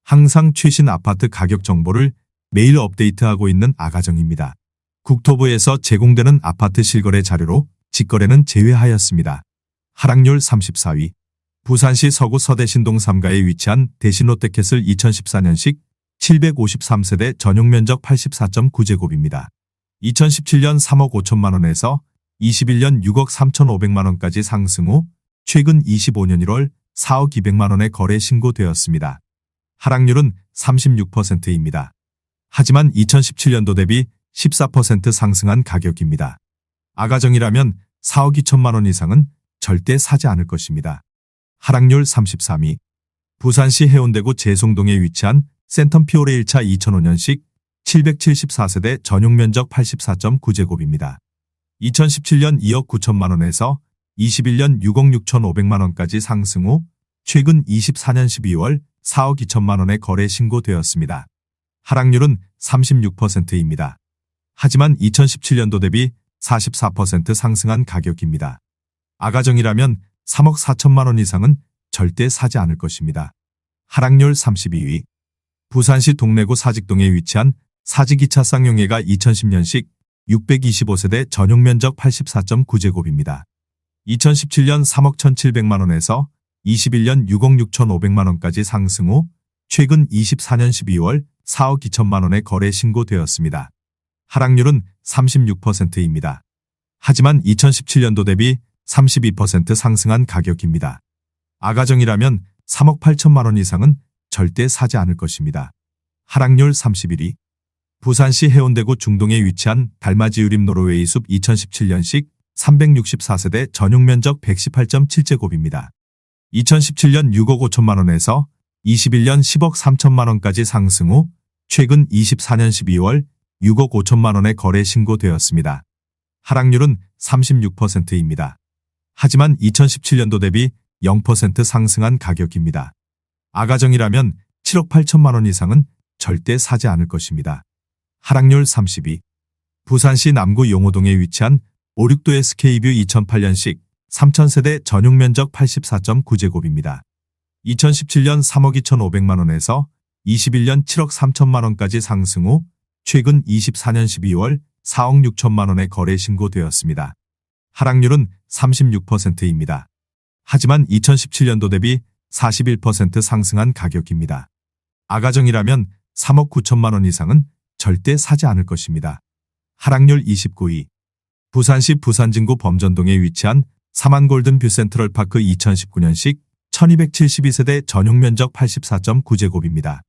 항상 최신 아파트 가격 정보를 매일 업데이트하고 있는 아가정입니다. 국토부에서 제공되는 아파트 실거래 자료로 직거래는 제외하였습니다. 하락률 34위. 부산시 서구 서대신동 3가에 위치한 대신롯데캐슬 2014년식 753세대 전용면적 84.9제곱입니다. 2017년 3억 5천만 원에서 21년 6억 3,500만 원까지 상승 후 최근 25년 1월 4억 200만 원에 거래 신고되었습니다. 하락률은 36%입니다. 하지만 2017년도 대비 14% 상승한 가격입니다. 아가정이라면 4억 2천만 원 이상은 절대 사지 않을 것입니다. 하락률 33위. 부산시 해운대구 재송동에 위치한 센텀 피오레 1차 2005년식 774세대 전용면적 84.9제곱입니다. 2017년 2억 9천만 원에서 21년 6억 6천5백만 원까지 상승 후 최근 24년 12월 4억 2천만 원에 거래 신고되었습니다. 하락률은 36%입니다. 하지만 2017년도 대비 44% 상승한 가격입니다. 아가정이라면 3억 4천만 원 이상은 절대 사지 않을 것입니다. 하락률 32위. 부산시 동래구 사직동에 위치한 사직 2차 쌍용예가 2010년식 625세대 전용면적 84.9제곱입니다. 2017년 3억 1,700만 원에서 21년 6억 6천5백만 원까지 상승 후 최근 24년 12월 4억 2천만 원에 거래 신고되었습니다. 하락률은 36%입니다. 하지만 2017년도 대비 32% 상승한 가격입니다. 아가정이라면 3억 8천만 원 이상은 절대 사지 않을 것입니다. 하락률 31위. 부산시 해운대구 중동에 위치한 달맞이 유림 노르웨이숲 2017년식 364세대 전용면적 118.7제곱입니다. 2017년 6억 5천만 원에서 21년 10억 3천만 원까지 상승 후 최근 24년 12월 6억 5천만 원에 거래 신고되었습니다. 하락률은 36%입니다. 하지만 2017년도 대비 0% 상승한 가격입니다. 아가정이라면 7억 8천만 원 이상은 절대 사지 않을 것입니다. 하락률 30위. 부산시 남구 용호동에 위치한 56도 SK뷰 2008년식 3000세대 전용면적 84.9제곱입니다. 2017년 3억 2천5백만 원에서 21년 7억 3천만 원까지 상승 후 최근 24년 12월 4억 6천만 원에 거래 신고되었습니다. 하락률은 36%입니다. 하지만 2017년도 대비 41% 상승한 가격입니다. 아가정이라면 3억 9천만 원 이상은 절대 사지 않을 것입니다. 하락률 29위. 부산시 부산진구 범전동에 위치한 사만골든 뷰 센트럴파크 2019년식 1272세대 전용면적 84.9제곱입니다.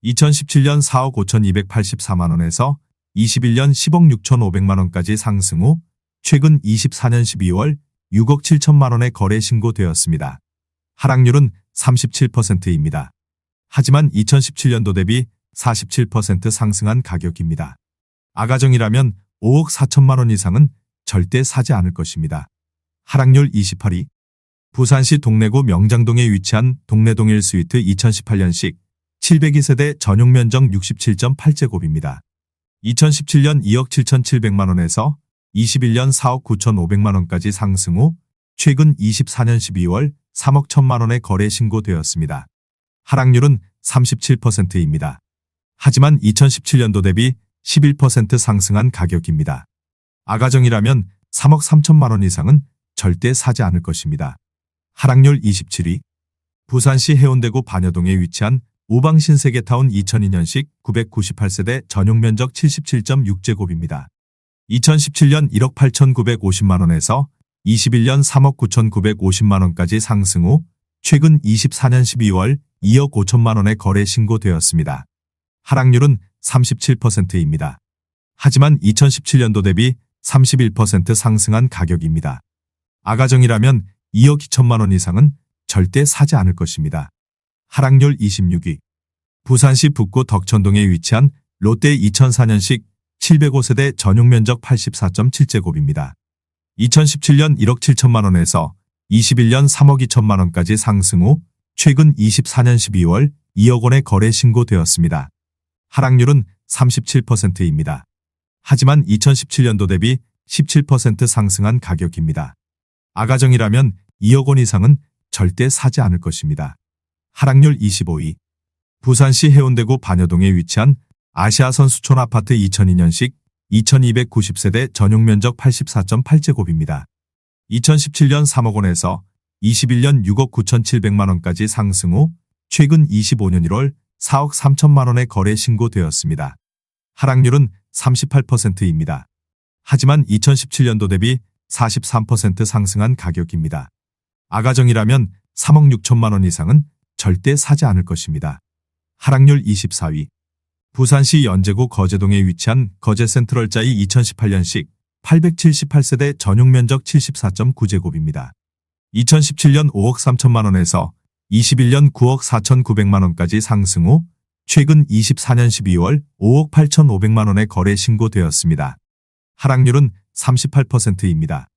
2017년 4억 5,284만 원에서 21년 10억 6천5백만 원까지 상승 후 최근 24년 12월 6억 7천만 원에 거래 신고되었습니다. 하락률은 37%입니다. 하지만 2017년도 대비 47% 상승한 가격입니다. 아가정이라면 5억 4천만 원 이상은 절대 사지 않을 것입니다. 하락률 28위. 부산시 동래구 명장동에 위치한 동래동 1스위트 2018년식 702세대 전용면적 67.8제곱입니다. 2017년 2억 7,700만 원에서 21년 4억 9천5백만 원까지 상승 후 최근 24년 12월 3억 1천만 원에 거래 신고되었습니다. 하락률은 37%입니다. 하지만 2017년도 대비 11% 상승한 가격입니다. 아가정이라면 3억 3천만 원 이상은 절대 사지 않을 것입니다. 하락률 27위. 부산시 해운대구 반여동에 위치한 우방신세계타운 2002년식 998세대 전용면적 77.6제곱입니다. 2017년 1억 8,950만 원에서 21년 3억 9,950만 원까지 상승 후 최근 24년 12월 2억 5천만 원에 거래 신고되었습니다. 하락률은 37%입니다. 하지만 2017년도 대비 31% 상승한 가격입니다. 아가정이라면 2억 2천만 원 이상은 절대 사지 않을 것입니다. 하락률 26위. 부산시 북구 덕천동에 위치한 롯데 2004년식 705세대 전용면적 84.7제곱입니다. 2017년 1억 7천만 원에서 21년 3억 2천만 원까지 상승 후 최근 24년 12월 2억 원에 거래 신고되었습니다. 하락률은 37%입니다. 하지만 2017년도 대비 17% 상승한 가격입니다. 아가정이라면 2억 원 이상은 절대 사지 않을 것입니다. 하락률 25위. 부산시 해운대구 반여동에 위치한 아시아선수촌 아파트 2002년식 2290세대 전용면적 84.8제곱입니다. 2017년 3억 원에서 21년 6억 9,700만 원까지 상승 후 최근 25년 1월 4억 3천만 원에 거래 신고되었습니다. 하락률은 38%입니다. 하지만 2017년도 대비 43% 상승한 가격입니다. 아가정이라면 3억 6천만 원 이상은 절대 사지 않을 것입니다. 하락률 24위. 부산시 연제구 거제동에 위치한 거제센트럴자이 2018년식 878세대 전용면적 74.9제곱입니다. 2017년 5억 3천만 원에서 21년 9억 4,900만 원까지 상승 후 최근 24년 12월 5억 8,500만 원에 거래 신고되었습니다. 하락률은 38%입니다.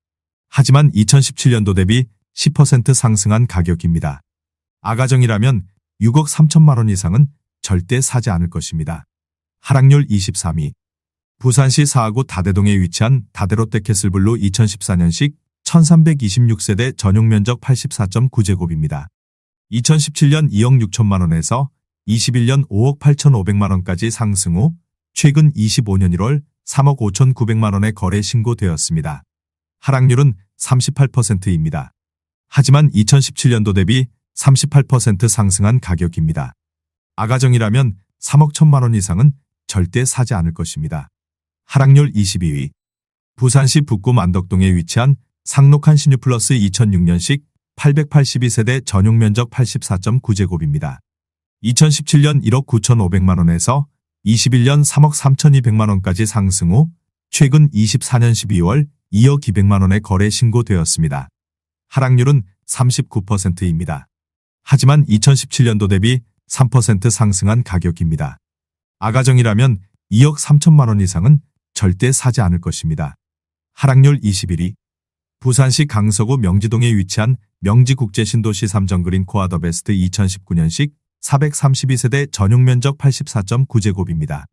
하지만 2017년도 대비 10% 상승한 가격입니다. 아가정이라면 6억 3천만 원 이상은 절대 사지 않을 것입니다. 하락률 23위. 부산시 사하구 다대동에 위치한 다대롯데캐슬블루 2014년식 1326세대 전용면적 84.9제곱입니다. 2017년 2억 6천만 원에서 21년 5억 8,500만 원까지 상승 후 최근 25년 1월 3억 5,900만 원에 거래 신고되었습니다. 하락률은 38%입니다. 하지만 2017년도 대비 38% 상승한 가격입니다. 아가정이라면 3억 1천만 원 이상은 절대 사지 않을 것입니다. 하락률 22위. 부산시 북구 만덕동에 위치한 상록한 시뉴플러스 2006년식 882세대 전용면적 84.9제곱입니다. 2017년 1억 9,500만 원에서 21년 3억 3,200만 원까지 상승 후 최근 24년 12월 2억 200만 원에 거래 신고되었습니다. 하락률은 39%입니다. 하지만 2017년도 대비 3% 상승한 가격입니다. 아가정이라면 2억 3천만 원 이상은 절대 사지 않을 것입니다. 하락률 21위. 부산시 강서구 명지동에 위치한 명지국제신도시 삼정그린 코아더베스트 2019년식 432세대 전용면적 84.9제곱입니다.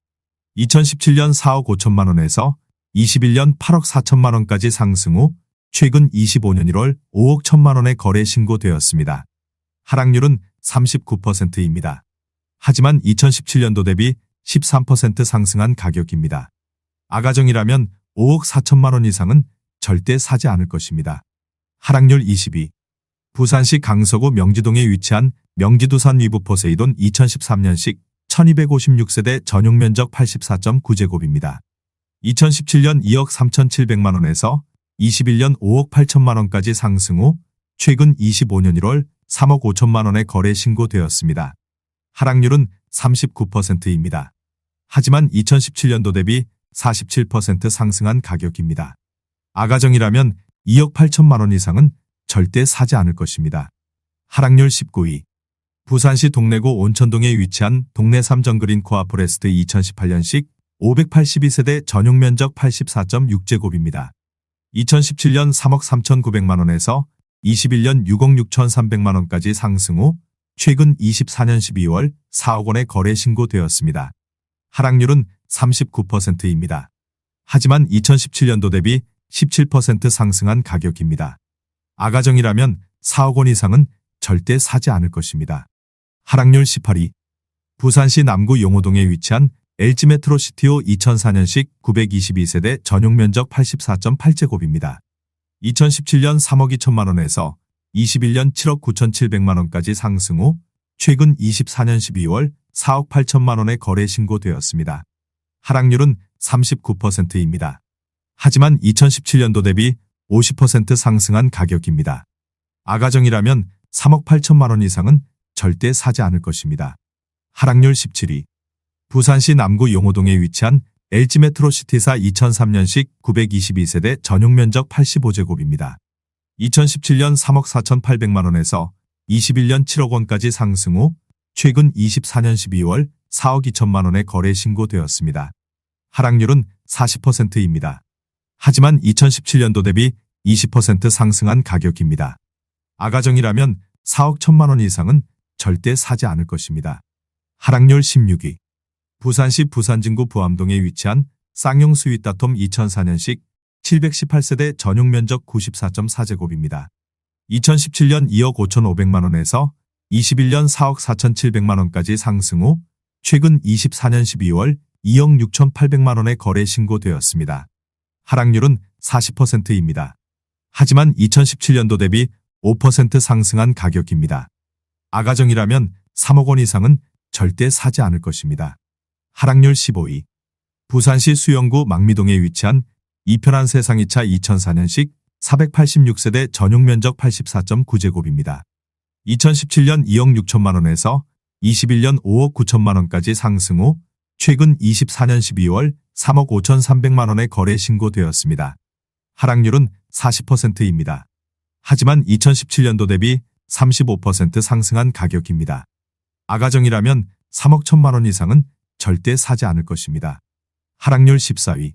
2017년 4억 5천만 원에서 21년 8억 4천만 원까지 상승 후 최근 25년 1월 5억 1천만 원에 거래 신고되었습니다. 하락률은 39%입니다. 하지만 2017년도 대비 13% 상승한 가격입니다. 아가정이라면 5억 4천만 원 이상은 절대 사지 않을 것입니다. 하락률 22. 부산시 강서구 명지동에 위치한 명지두산 위브 포세이돈 2013년식 1256세대 전용면적 84.9제곱입니다. 2017년 2억 3,700만 원에서 21년 5억 8천만 원까지 상승 후 최근 25년 1월 3억 5천만 원에 거래 신고되었습니다. 하락률은 39%입니다. 하지만 2017년도 대비 47% 상승한 가격입니다. 아가정이라면 2억 8천만 원 이상은 절대 사지 않을 것입니다. 하락률 19위. 부산시 동래구 온천동에 위치한 동래 삼정그린 코아포레스트 2018년식 582세대 전용면적 84.6제곱입니다. 2017년 3억 3,900만 원에서 21년 6억 6,300만 원까지 상승 후 최근 24년 12월 4억 원에 거래 신고되었습니다. 하락률은 39%입니다. 하지만 2017년도 대비 17% 상승한 가격입니다. 아가정이라면 4억 원 이상은 절대 사지 않을 것입니다. 하락률 18위. 부산시 남구 용호동에 위치한 LG메트로시티오 2004년식 922세대 전용면적 84.8제곱입니다. 2017년 3억 2천만 원에서 21년 7억 9,700만 원까지 상승 후 최근 24년 12월 4억 8천만 원에 거래 신고되었습니다. 하락률은 39%입니다. 하지만 2017년도 대비 50% 상승한 가격입니다. 아가정이라면 3억 8천만 원 이상은 절대 사지 않을 것입니다. 하락률 17위. 부산시 남구 용호동에 위치한 LG메트로시티사 2003년식 922세대 전용면적 85제곱입니다. 2017년 3억 4,800만 원에서 21년 7억 원까지 상승 후 최근 24년 12월 4억 2천만 원에 거래 신고되었습니다. 하락률은 40%입니다. 하지만 2017년도 대비 20% 상승한 가격입니다. 아가정이라면 4억 1천만 원 이상은 절대 사지 않을 것입니다. 하락률 16위. 부산시 부산진구 부암동에 위치한 쌍용 스윗다톰 2004년식 718세대 전용면적 94.4제곱입니다. 2017년 2억 5,500만 원에서 21년 4억 4,700만 원까지 상승 후 최근 24년 12월 2억 6,800만 원의 거래 신고되었습니다. 하락률은 40%입니다. 하지만 2017년도 대비 5% 상승한 가격입니다. 아가정이라면 3억 원 이상은 절대 사지 않을 것입니다. 하락률 15위. 부산시 수영구 망미동에 위치한 이편한 세상 2차 2004년식 486세대 전용 면적 84.9제곱입니다. 2017년 2억 6천만 원에서 21년 5억 9천만 원까지 상승 후 최근 24년 12월 3억 5,300만 원의 거래 신고되었습니다. 하락률은 40%입니다. 하지만 2017년도 대비 35% 상승한 가격입니다. 아가정이라면 3억 1천만 원 이상은 절대 사지 않을 것입니다. 하락률 14위.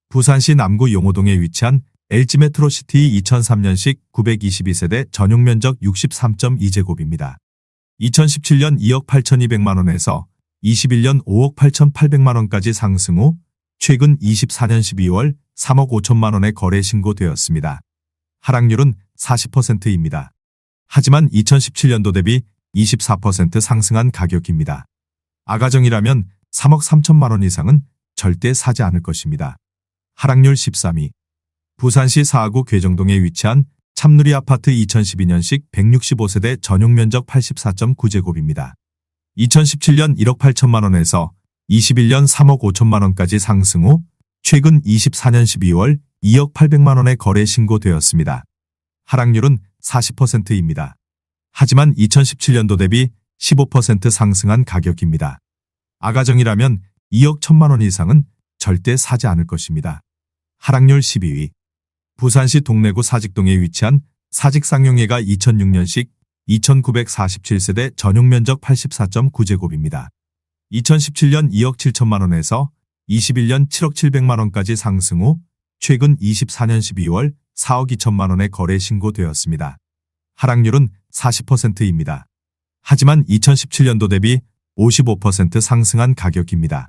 부산시 남구 용호동에 위치한 LG메트로시티 2003년식 922세대 전용 면적 63.2제곱입니다. 2017년 2억 8,200만 원에서 21년 5억 8,800만 원까지 상승 후 최근 24년 12월 3억 5천만 원의 거래 신고되었습니다. 하락률은 40%입니다. 하지만 2017년도 대비 24% 상승한 가격입니다. 아가정이라면 3억 3천만 원 이상은 절대 사지 않을 것입니다. 하락률 13위. 부산시 사하구 괴정동에 위치한 참누리 아파트 2012년식 165세대 전용 면적 84.9제곱입니다. 2017년 1억 8천만 원에서 21년 3억 5천만 원까지 상승 후 최근 24년 12월 2억 800만 원의 거래 신고되었습니다. 하락률은 40%입니다. 하지만 2017년도 대비 15% 상승한 가격입니다. 아가정이라면 2억 1천만 원 이상은 절대 사지 않을 것입니다. 하락률 12위. 부산시 동래구 사직동에 위치한 사직상용예가 2006년식 2947세대 전용 면적 84.9제곱입니다. 2017년 2억 7천만 원에서 21년 7억 700만 원까지 상승 후 최근 24년 12월 4억 2천만 원의 거래 신고되었습니다. 하락률은 40%입니다. 하지만 2017년도 대비 55% 상승한 가격입니다.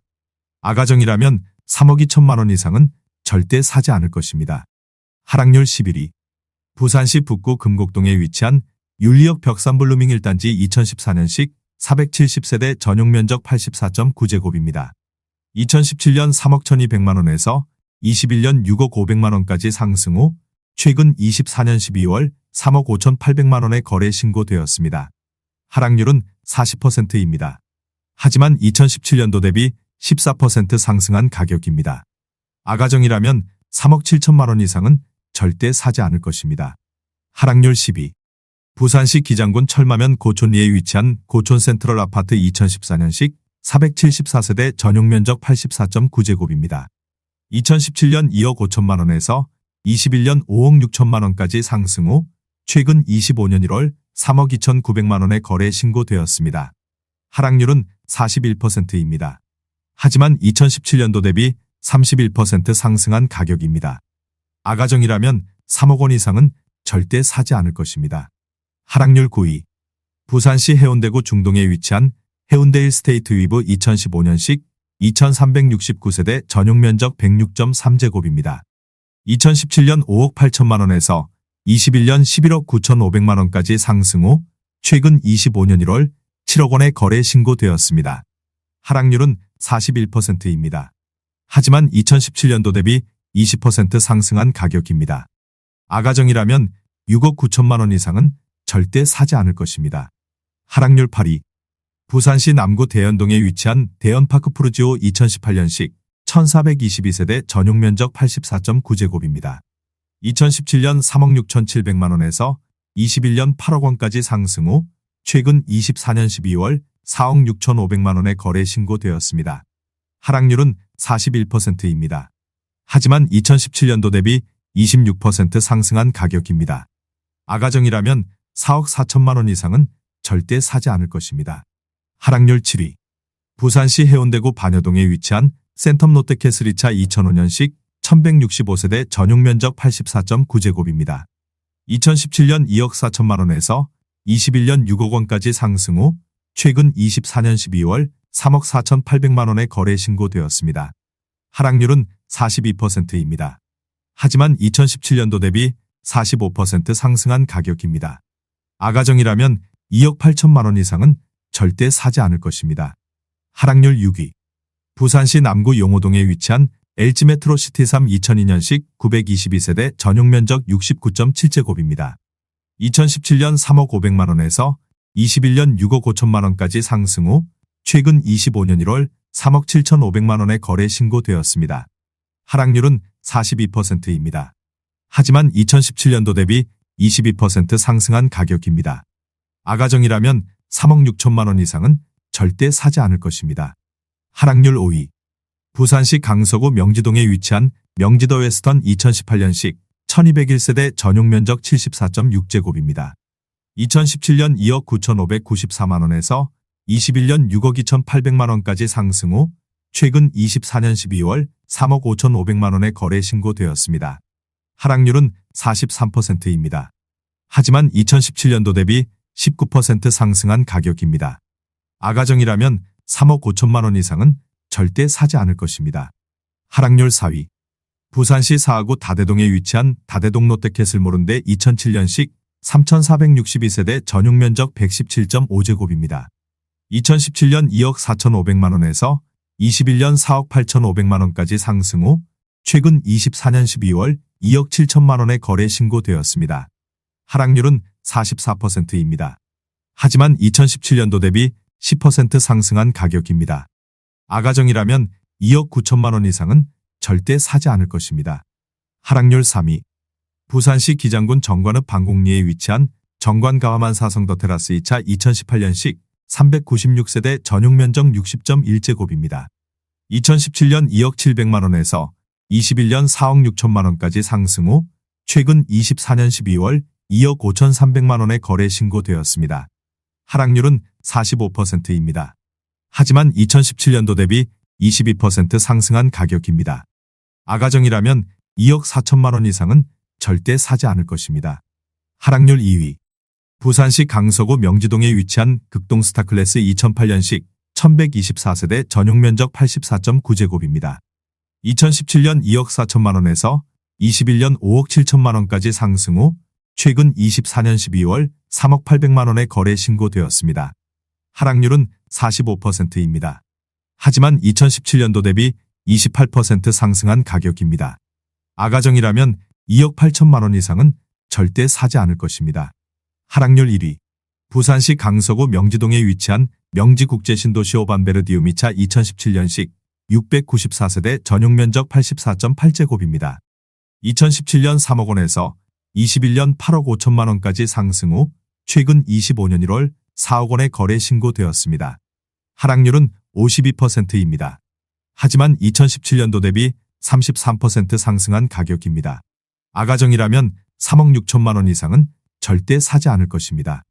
아가정이라면 3억 2천만 원 이상은 절대 사지 않을 것입니다. 하락률 11위. 부산시 북구 금곡동에 위치한 윤리역 벽산블루밍 1단지 2014년식 470세대 전용 면적 84.9제곱입니다. 2017년 3억 1,200만 원에서 21년 6억 500만 원까지 상승 후 최근 24년 12월 3억 5,800만 원의 거래 신고되었습니다. 하락률은 40%입니다. 하지만 2017년도 대비 14% 상승한 가격입니다. 아가정이라면 3억 7천만 원 이상은 절대 사지 않을 것입니다. 하락률 10위. 부산시 기장군 철마면 고촌리에 위치한 고촌 센트럴 아파트 2014년식 474세대 전용 면적 84.9제곱입니다. 2017년 2억 5천만 원에서 21년 5억 6천만 원까지 상승 후 최근 25년 1월 3억 2,900만 원의 거래 신고되었습니다. 하락률은 41%입니다. 하지만 2017년도 대비 31% 상승한 가격입니다. 아가정이라면 3억 원 이상은 절대 사지 않을 것입니다. 하락률 9위. 부산시 해운대구 중동에 위치한 해운대 힐스테이트 위브 2015년식 2369세대 전용 면적 106.3제곱입니다. 2017년 5억 8천만 원에서 21년 11억 9,500만 원까지 상승 후 최근 25년 1월 7억 원의 거래 신고되었습니다. 하락률은 41%입니다. 하지만 2017년도 대비 20% 상승한 가격입니다. 아가정이라면 6억 9천만 원 이상은 절대 사지 않을 것입니다. 하락률 8위. 부산시 남구 대연동에 위치한 대연파크 푸르지오 2018년식 1422세대 전용 면적 84.9제곱입니다. 2017년 3억 6,700만 원에서 21년 8억 원까지 상승 후 최근 24년 12월 4억 6,500만 원의 거래 신고되었습니다. 하락률은 41%입니다. 하지만 2017년도 대비 26% 상승한 가격입니다. 아가정이라면 4억 4천만 원 이상은 절대 사지 않을 것입니다. 하락률 7위. 부산시 해운대구 반여동에 위치한 센텀 롯데캐슬 2차 2005년식 1165세대 전용 면적 84.9제곱입니다. 2017년 2억 4천만 원에서 21년 6억 원까지 상승 후 최근 24년 12월 3억 4,800만 원의 거래 신고되었습니다. 하락률은 42%입니다. 하지만 2017년도 대비 45% 상승한 가격입니다. 아가정이라면 2억 8천만 원 이상은 절대 사지 않을 것입니다. 하락률 6위. 부산시 남구 용호동에 위치한 LG메트로시티 3 2002년식 922세대 전용면적 69.7제곱입니다. 2017년 3억 500만 원에서 21년 6억 5천만 원까지 상승 후 최근 25년 1월 3억 7천5백만 원에 거래 신고되었습니다. 하락률은 42%입니다. 하지만 2017년도 대비 22% 상승한 가격입니다. 아가정이라면 3억 6천만 원 이상은 절대 사지 않을 것입니다. 하락률 5위. 부산시 강서구 명지동에 위치한 명지더 웨스턴 2018년식 1201세대 전용면적 74.6제곱입니다. 2017년 2억 9,594만 원에서 21년 6억 2,800만 원까지 상승 후 최근 24년 12월 3억 5,500만 원에 거래 신고되었습니다. 하락률은 43%입니다. 하지만 2017년도 대비 19% 상승한 가격입니다. 아가정이라면 3억 5천만 원 이상은 절대 사지 않을 것입니다. 하락률 4위. 부산시 사하구 다대동에 위치한 다대동 롯데캐슬몰인데 2007년식 3,462세대 전용면적 117.5제곱입니다. 2017년 2억 4,500만 원에서 21년 4억 8,500만 원까지 상승 후 최근 24년 12월 2억 7천만 원에 거래 신고되었습니다. 하락률은 44%입니다. 하지만 2017년도 대비 10% 상승한 가격입니다. 아가정이라면 2억 9천만 원 이상은 절대 사지 않을 것입니다. 하락률 3위. 부산시 기장군 정관읍 방곡리에 위치한 정관가와만 사성더 테라스 2차 2018년식 396세대 전용면적 60.1제곱입니다. 2017년 2억 7백만 원에서 21년 4억 6천만 원까지 상승 후 최근 24년 12월 2억 5,300만 원에 거래 신고되었습니다. 하락률은 45%입니다. 하지만 2017년도 대비 22% 상승한 가격입니다. 아가정이라면 2억 4천만 원 이상은 절대 사지 않을 것입니다. 하락률 2위. 부산시 강서구 명지동에 위치한 극동 스타클래스 2008년식 1124세대 전용면적 84.9제곱입니다. 2017년 2억 4천만 원에서 21년 5억 7천만 원까지 상승 후 최근 24년 12월 3억 800만 원에 거래 신고되었습니다. 하락률은 45%입니다. 하지만 2017년도 대비 28% 상승한 가격입니다. 아가정이라면 2억 8천만 원 이상은 절대 사지 않을 것입니다. 하락률 1위. 부산시 강서구 명지동에 위치한 명지국제신도시 오반베르디움 2차 2017년식 694세대 전용면적 84.8제곱입니다. 2017년 3억 원에서 21년 8억 5천만 원까지 상승 후 최근 25년 1월 4억 원에 거래 신고되었습니다. 하락률은 52%입니다. 하지만 2017년도 대비 33% 상승한 가격입니다. 아가정이라면 3억 6천만 원 이상은 절대 사지 않을 것입니다.